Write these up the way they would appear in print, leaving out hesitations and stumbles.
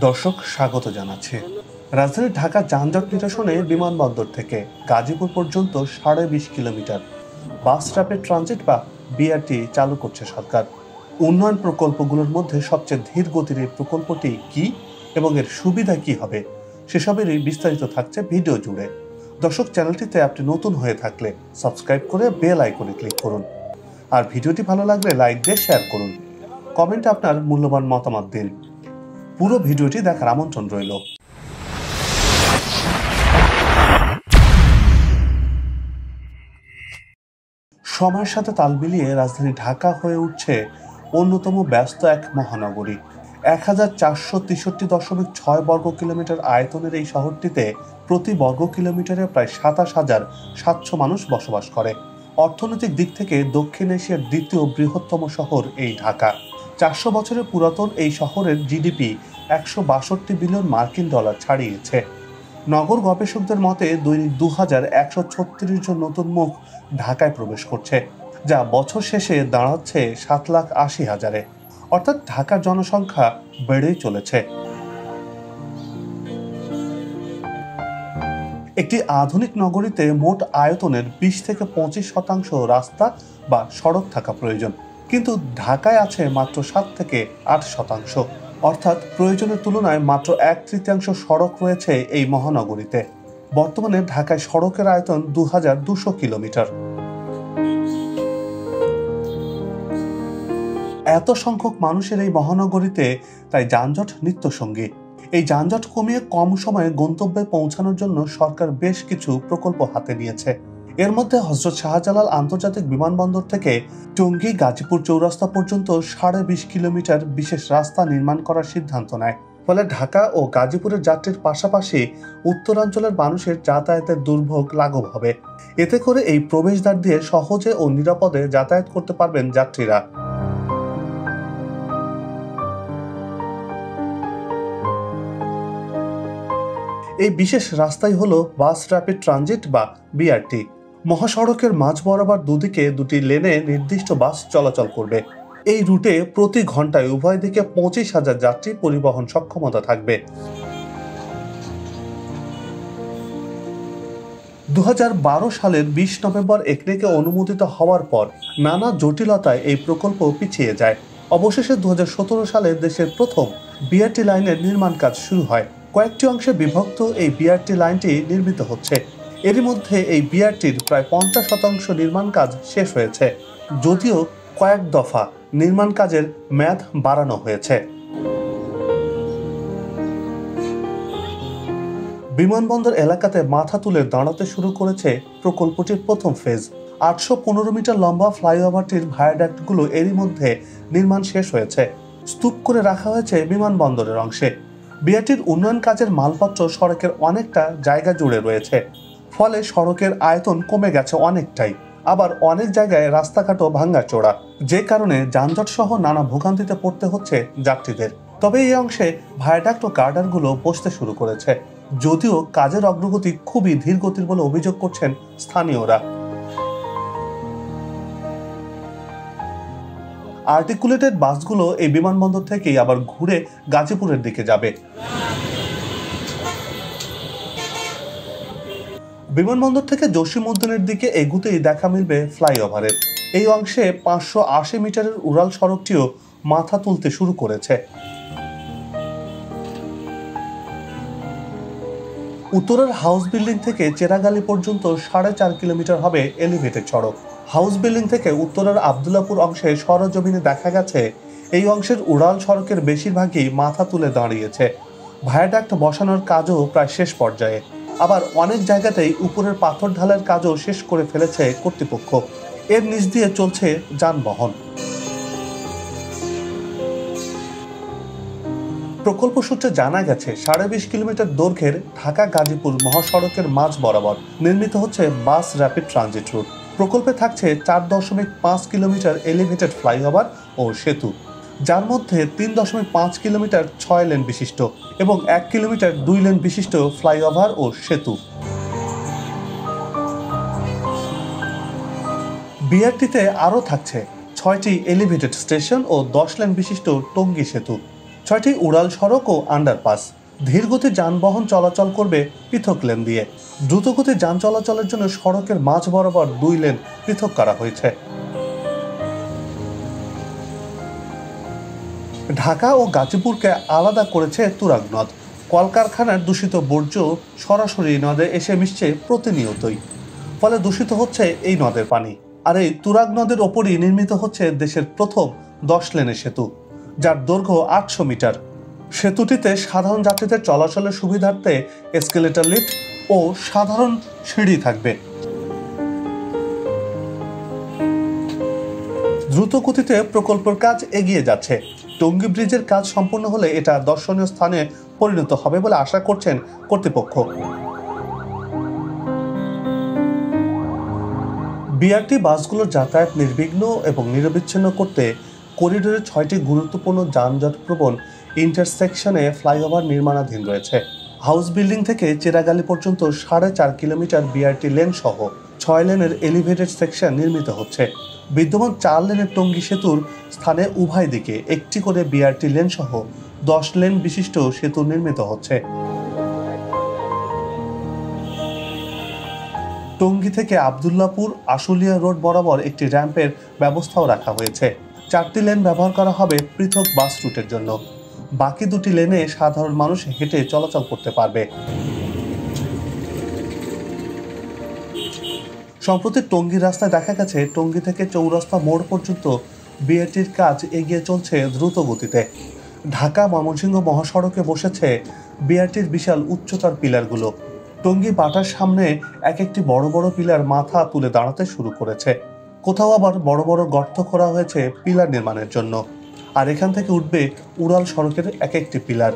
দর্শক স্বাগত জানাচ্ছি। রাজধানী ঢাকা যানজট নিরসনে বিমানবন্দর থেকে গাজীপুর পর্যন্ত ২.৫ কিলোমিটার বাস র্যাপিড ট্রানজিট বা বিআরটি চালু করছে সরকার। উন্নয়ন প্রকল্পগুলোর মধ্যে সবচেয়ে ধীর গতির এই প্রকল্পটি কি এবং এর সুবিধা কি হবে সেসবেরই বিস্তারিত থাকছে ভিডিও জুড়ে। দর্শক, চ্যানেলটিতে আপনি নতুন হয়ে থাকলে সাবস্ক্রাইব করে বেল আইকনে ক্লিক করুন, আর ভিডিওটি ভালো লাগলে লাইক দিয়ে শেয়ার করুন, কমেন্টে আপনার মূল্যবান মতামত দিন। পুরো ভিডিওটি দেখার আমন্ত্রণ রইল। সময়ের সাথে তাল মিলিয়ে রাজধানী ঢাকা হয়ে উঠছে অন্যতম ব্যস্ত এক মহানগরী। ১,৪৬৩.৬ বর্গ কিলোমিটার আয়তনের এই শহরটিতে প্রতি বর্গ কিলোমিটারে প্রায় ২৭,৭০০ মানুষ বসবাস করে। অর্থনৈতিক দিক থেকে দক্ষিণ এশিয়ার দ্বিতীয় বৃহত্তম শহর এই ঢাকা। ৪০০ বছরের পুরাতন এই শহরের জিডিপি ১৬২ বিলিয়ন মার্কিন ডলার ছাড়িয়েছে। নগর গবেষকদের মতে দৈনিক ২,১৩৬ জন নতুন মুখ ঢাকায় প্রবেশ করছে, যা বছর শেষে দাঁড়াচ্ছে ৭,৮০,০০০-এ। অর্থাৎ ঢাকার জনসংখ্যা বেড়েই চলেছে। একটি আধুনিক নগরীতে মোট আয়তনের ২০-২৫% রাস্তা বা সড়ক থাকা প্রয়োজন, কিন্তু ঢাকায় আছে মাত্র ৭-৮%। অর্থাৎ প্রয়োজনের তুলনায় মাত্র ১/৩ সড়ক রয়েছে এই মহানগরীতে। বর্তমানে ঢাকায় সড়কের আয়তন ২,২০০ কিলোমিটার। এত সংখ্যক মানুষের এই মহানগরীতে তাই যানজট নিত্যসঙ্গী। এই যানজট কমিয়ে কম সময়ে গন্তব্যে পৌঁছানোর জন্য সরকার বেশ কিছু প্রকল্প হাতে নিয়েছে। এর মধ্যে হযরত শাহজালাল আন্তর্জাতিক বিমানবন্দর থেকে টঙ্গী গাজীপুর চৌরাস্তা পর্যন্ত ২.৫ কিলোমিটার বিশেষ রাস্তা নির্মাণ করার সিদ্ধান্ত নেয়। ফলে ঢাকা ও গাজীপুরের যাত্রীর পাশাপাশি উত্তরাঞ্চলের মানুষের যাতায়াতের দুর্ভোগ লাঘব হবে। এতে করে এই প্রবেশদ্বার দিয়ে সহজে ও নিরাপদে যাতায়াত করতে পারবেন যাত্রীরা। এই বিশেষ রাস্তাই হলো বাস র্যাপিড ট্রানজিট বা বিআরটি। মহাসড়কের মাঝ বরাবর দুদিকে দুটি লেনে নির্দিষ্ট বাস চলাচল করবে। এই রুটে প্রতি ঘন্টায় উভয় দিকে ২৫,০০০ যাত্রী পরিবহন সক্ষমতা থাকবে। ২০১২ সালের ২০ নভেম্বর একনেকে অনুমোদিত হওয়ার পর নানা জটিলতায় এই প্রকল্প পিছিয়ে যায়। অবশেষে ২০১৭ সালে দেশের প্রথম বিআরটি লাইনের নির্মাণ কাজ শুরু হয়। কয়েকটি অংশে বিভক্ত এই বিআরটি লাইনটি নির্মিত হচ্ছে। এরই মধ্যে এই বিআরটির প্রায় ৫০% নির্মাণ কাজ শেষ হয়েছে, যদিও কয়েক দফা নির্মাণ কাজের মেয়াদ বাড়ানো হয়েছে। বিমানবন্দর এলাকাতে মাথা তুলে দাঁড়াতে শুরু করেছে প্রকল্পটির প্রথম ফেজ। ৮১৫ মিটার লম্বা ফ্লাইওভারটির ভায়াডাক্টগুলো এরই মধ্যে নির্মাণ শেষ হয়েছে। স্তূপ করে রাখা হয়েছে বিমানবন্দরের অংশে। বিআরটির উন্নয়ন কাজের মালপত্র সড়কের অনেকটা জায়গা জুড়ে রয়েছে, ফলে সড়কের আয়তন কমে গেছে অনেকটাই। আবার অনেক জায়গায় রাস্তাঘাটও ভাঙাচোরা, যে কারণে যানজট সহ নানা ভোগান্তিতে পড়তে হচ্ছে যাত্রীদের। তবে এই অংশে ভায়াডাক্ট ও গার্ডারগুলো বসতে শুরু করেছে, যদিও কাজের অগ্রগতি খুবই ধীর গতির বলে অভিযোগ করছেন স্থানীয়রা। আর্টিকুলেটেড বাসগুলো এই বিমানবন্দর থেকেই আবার ঘুরে গাজীপুরের দিকে যাবে। বিমানবন্দর থেকে জসীমউদ্দিনের দিকে এগুতেই দেখা মিলবে ফ্লাইওভারের। এই অংশে ৫৮০ মিটারের উড়াল সড়কটিও মাথা তুলতে শুরু করেছে। উত্তরের হাউস বিল্ডিং থেকে চেরাগালি পর্যন্ত ৪.৫ কিলোমিটার হবে এলিভেটেড সড়ক। হাউস বিল্ডিং থেকে উত্তরের আবদুল্লাপুর অংশে সরজমিনে দেখা গেছে এই অংশের উড়াল সড়কের বেশিরভাগই মাথা তুলে দাঁড়িয়েছে। ভায়াডাক্ট বসানোর কাজও প্রায় শেষ পর্যায়ে। আবার অনেক জায়গাতেই উপরের পাথর ঢালের কাজও শেষ করে ফেলেছে কর্তৃপক্ষ। এর নিচ দিয়ে চলছে যানবাহন। প্রকল্প সূত্রে জানা গেছে ২.৫ কিলোমিটার দৈর্ঘ্যের ঢাকা গাজীপুর মহাসড়কের মাঝ বরাবর নির্মিত হচ্ছে বাস র্যাপিড ট্রানজিট রুট। প্রকল্পে থাকছে ৪.৫ কিলোমিটার এলিভেটেড ফ্লাইওভার ও সেতু, যার মধ্যে ৩.৫ কিলোমিটার ৬ লেন বিশিষ্ট এবং ১ কিলোমিটার ২ লেন বিশিষ্ট ফ্লাইওভার ও সেতু। বিআরটিতে আরও থাকছে ৬টি এলিভেটেড স্টেশন ও ১০ লেন বিশিষ্ট টঙ্গী সেতু। 6টি উড়াল সড়ক ও আন্ডারপাস। ধীরগতির যানবাহন চলাচল করবে পৃথক লেন দিয়ে। দ্রুতগতির যান চলাচলের জন্য সড়কের মাঝ বরাবর 2 লেন পৃথক করা হয়েছে। ঢাকা ও গাজীপুরকে আলাদা করেছে তুরাগ নদ। কলকারখানার দূষিত বর্জ্য সরাসরি নদে এসে মিশছে প্রতিনিয়তই, ফলে দূষিত হচ্ছে এই নদের পানি। আর এই তুরাগ নদের ওপরই নির্মিত হচ্ছে দেশের প্রথম 10 লেনের সেতু, যার দৈর্ঘ্য 800 মিটার। সেতুটিতে সাধারণ যাত্রীদের চলাচলের সুবিধার্থে এসকেলেটর লিফট ও সাধারণ সিঁড়ি থাকবে। দ্রুত গতিতে প্রকল্পের কাজ এগিয়ে যাচ্ছে। টঙ্গী ব্রিজের কাজ সম্পূর্ণ হলে এটা দর্শনীয় স্থানে পরিণত হবে বলে আশা করছেন কর্তৃপক্ষ। বিআরটি বাসগুলোর যাতায়াত নির্বিঘ্ন এবং নিরবিচ্ছিন্ন করতে করিডোরে 6টি গুরুত্বপূর্ণ যানজটপ্রবণ ইন্টারসেকশনে ফ্লাইওভার নির্মাণাধীন রয়েছে। হাউস বিল্ডিং থেকে চেরাগালি পর্যন্ত 4.5 কিলোমিটার বিআরটি লেন সহ 6 লেনের এলিভেটেড সেকশন নির্মিত হচ্ছে। বিদ্যমান 4 লেনের টঙ্গী সেতুর স্থানে উভয় দিকে একটি করে বিআরটি লেন সহ 10 লেন বিশিষ্ট সেতু নির্মিত হচ্ছে। টঙ্গী থেকে আব্দুল্লাপুর আশুলিয়া রোড বরাবর একটি র্যাম্পের ব্যবস্থাও রাখা হয়েছে। 4টি লেন ব্যবহার করা হবে পৃথক বাস রুটের জন্য। বাকি 2টি লেনে সাধারণ মানুষ হেঁটে চলাচল করতে পারবে। সম্প্রতি টঙ্গী রাস্তায় দেখা গেছে টঙ্গী থেকে চৌরাস্তা মোড় পর্যন্ত বিআরটির কাজ এগিয়ে চলছে দ্রুত গতিতে। ঢাকা ময়মনসিংহ মহাসড়কে বসেছে বিআরটির বিশাল উচ্চতার পিলারগুলো। টঙ্গী বাটার সামনে এক একটি বড় বড় পিলার মাথা তুলে দাঁড়াতে শুরু করেছে। কোথাও আবার বড় বড় গর্ত করা হয়েছে পিলার নির্মাণের জন্য। আর এখান থেকে উঠবে উড়াল সড়কের এক একটি পিলার।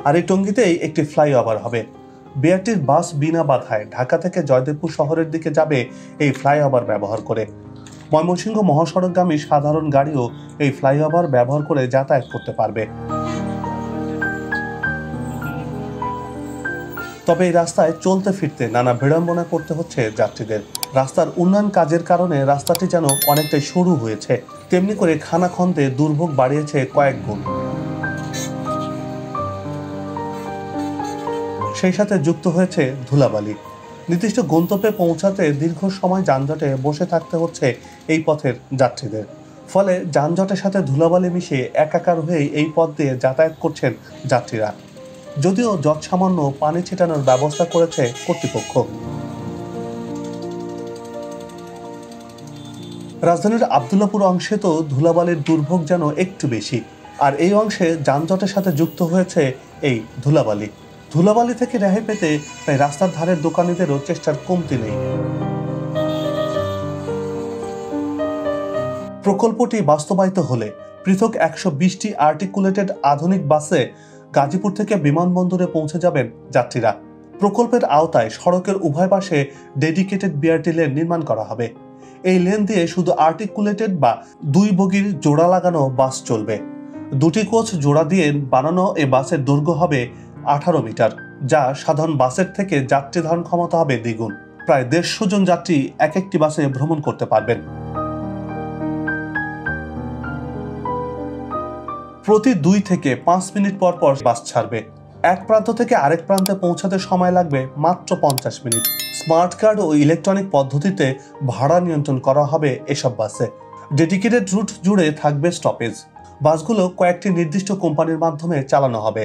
আর এই টঙ্গীতেই একটি ফ্লাইওভার হবে। বিআরটির বাস বিনা বাধায় ঢাকা থেকে জয়দেবপুর শহরের দিকে যাবে এই ফ্লাইওভার ব্যবহার করে। ময়মনসিংহ মহাসড়কগামী সাধারণ গাড়িও এই ফ্লাইওভার ব্যবহার করে যাতায়াত করতে পারবে। তবে এই রাস্তায় চলতে ফিরতে নানা বিড়ম্বনা করতে হচ্ছে যাত্রীদের। রাস্তার উন্নয়ন কাজের কারণে রাস্তাটি যেন অনেকটাই সরু হয়েছে, তেমনি করে খানাখন্দে দুর্ভোগ বাড়িয়েছে কয়েক গুণ। সেই সাথে যুক্ত হয়েছে ধুলাবালি। নির্দিষ্ট গন্তব্যে পৌঁছাতে দীর্ঘ সময় যানজটে বসে থাকতে হচ্ছে এই পথের যাত্রীদের। ফলে যানজটের সাথে ধুলাবালি মিশিয়ে একাকার হয়েই এই পথ দিয়ে যাতায়াত করছেন যাত্রীরা। যদিও যৎসামান্য পানি ছিটানোর ব্যবস্থা করেছে কর্তৃপক্ষ। রাজধানীর আব্দুল্লাপুর অংশে তো ধুলাবালির দুর্ভোগ যেন একটু বেশি, আর এই অংশে যানজটের সাথে যুক্ত হয়েছে এই ধুলাবালি। ধুলাবালি থেকে রেহাই পেতে তাই রাস্তার ধারের দোকানিদেরও চেষ্টার কমতি নেই। প্রকল্পটি বাস্তবায়িত হলে পৃথক 120টি আর্টিকুলেটেড আধুনিক বাসে গাজীপুর থেকে বিমানবন্দরে পৌঁছে যাবেন যাত্রীরা। প্রকল্পের আওতায় সড়কের উভয় পাশে ডেডিকেটেড বিআরটি লেন নির্মাণ করা হবে। এই লেন দিয়ে শুধু আর্টিকুলেটেড বা 2 বগির জোড়া লাগানো বাস চলবে। 2টি কোচ জোড়া দিয়ে বানানো এই বাসের দৈর্ঘ্য হবে 18 মিটার, যা সাধারণ বাসের থেকে যাত্রী ধারণ ক্ষমতা হবে দ্বিগুণ। প্রায় 150 জন যাত্রী এক একটি বাসে ভ্রমণ করতে পারবেন। প্রতি 2 থেকে 5 মিনিট পর পর বাস ছাড়বে। এক প্রান্ত থেকে আরেক প্রান্তে পৌঁছাতে সময় লাগবে মাত্র 50 মিনিট। স্মার্ট কার্ড ও ইলেকট্রনিক পদ্ধতিতে ভাড়া নিয়ন্ত্রণ করা হবে এসব বাসে। ডেডিকেটেড রুট জুড়ে থাকবে স্টপেজ। বাসগুলো কয়েকটি নির্দিষ্ট কোম্পানির মাধ্যমে চালানো হবে।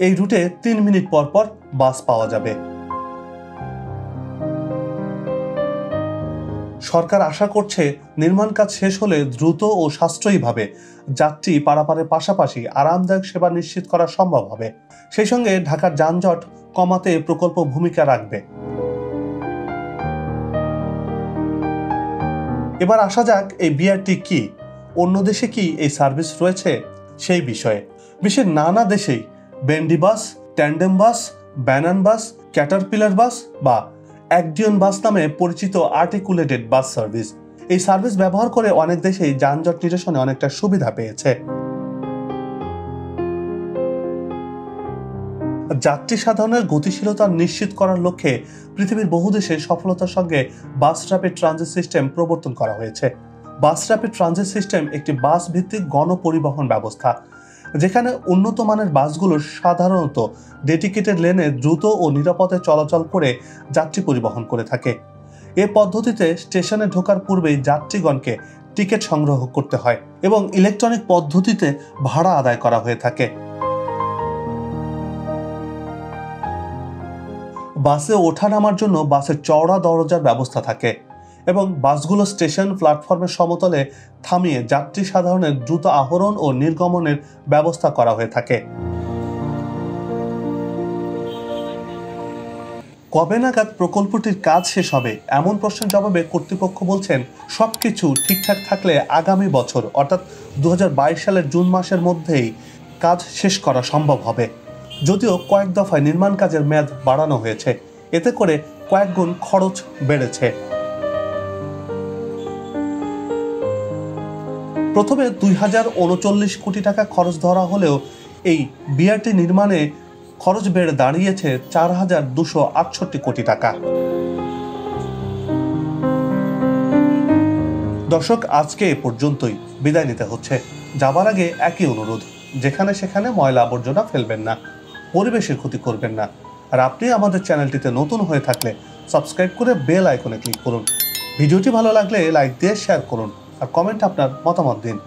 এই রুটে 3 মিনিট পর পর বাস পাওয়া যাবে। সরকার আশা করছে নির্মাণ কাজ শেষ হলে দ্রুত ও সাশ্রয়ীভাবে যাত্রী পারাপারের পাশাপাশি আরামদায়ক সেবা নিশ্চিত করা সম্ভব হবে। সেই সঙ্গে ঢাকার যানজট কমাতে প্রকল্প ভূমিকা রাখবে। এবার আসা যাক এই বিআরটি কি, অন্য দেশে কি এই সার্ভিস রয়েছে সেই বিষয়ে। বিশ্বের নানা দেশেই বেন্ডি বাস, ট্যান্ডেম বাস, ব্যানান বাস, ক্যাটারপিলার বাস বা একডিয়ন বাস নামে পরিচিত আর্টিকুলেটেড বাস সার্ভিস। এই সার্ভিস ব্যবহার করে অনেক দেশেই যানজট নিরসনে অনেকটা সুবিধা পেয়েছে। যাত্রী সাধারণের গতিশীলতা নিশ্চিত করার লক্ষ্যে পৃথিবীর বহু দেশে সফলতার সঙ্গে বাস র্যাপিড ট্রানজিট সিস্টেম প্রবর্তন করা হয়েছে। বাস র্যাপিড ট্রানজিট সিস্টেম একটি বাস ভিত্তিক গণপরিবহন ব্যবস্থা, যেখানে উন্নত মানের বাসগুলো সাধারণত ডেডিকেটেড লেনে দ্রুত ও নিরাপদে চলাচল করে যাত্রী পরিবহন করে থাকে। এ পদ্ধতিতে স্টেশনে ঢোকার পূর্বেই যাত্রীগণকে টিকিট সংগ্রহ করতে হয় এবং ইলেকট্রনিক পদ্ধতিতে ভাড়া আদায় করা হয়ে থাকে। বাসে ওঠা নামার জন্য বাসের চওড়া দরজার ব্যবস্থা থাকে এবং বাসগুলো স্টেশন প্ল্যাটফর্মের সমতলে থামিয়ে যাত্রী সাধারণের দ্রুত আহরণ ও নির্গমনের ব্যবস্থা করা হয়ে থাকে। কবে নাগাদ প্রকল্পটির কাজ শেষ হবে এমন প্রশ্নের জবাবে কর্তৃপক্ষ বলছেন, সবকিছু ঠিকঠাক থাকলে আগামী বছর অর্থাৎ 2022 সালের জুন মাসের মধ্যেই কাজ শেষ করা সম্ভব হবে। যদিও কয়েক দফায় নির্মাণ কাজের মেয়াদ বাড়ানো হয়েছে, এতে করে কয়েক গুণ খরচ বেড়েছে। প্রথমে 2039 কোটি টাকা খরচ ধরা হলেও এই বিআরটি নির্মাণে খরচ বেড়ে দাঁড়িয়েছে 4268 কোটি টাকা। দর্শক, আজকে এ পর্যন্তই, বিদায় নিতে হচ্ছে। যাবার আগে একই অনুরোধ, যেখানে সেখানে ময়লা আবর্জনা ফেলবেন না, পরিবেশের ক্ষতি করবেন না। আর আপনি আমাদের চ্যানেলটিতে নতুন হয়ে থাকলে সাবস্ক্রাইব করে বেল আইকনে ক্লিক করুন। ভিডিওটি ভালো লাগলে লাইক দিয়ে শেয়ার করুন আর কমেন্ট আপনার মতামত দিন।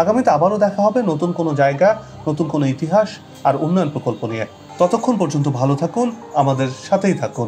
আগামীতে আবারও দেখা হবে নতুন কোনো জায়গা, নতুন কোনো ইতিহাস আর উন্নয়ন প্রকল্প নিয়ে। ততক্ষণ পর্যন্ত ভালো থাকুন, আমাদের সাথেই থাকুন।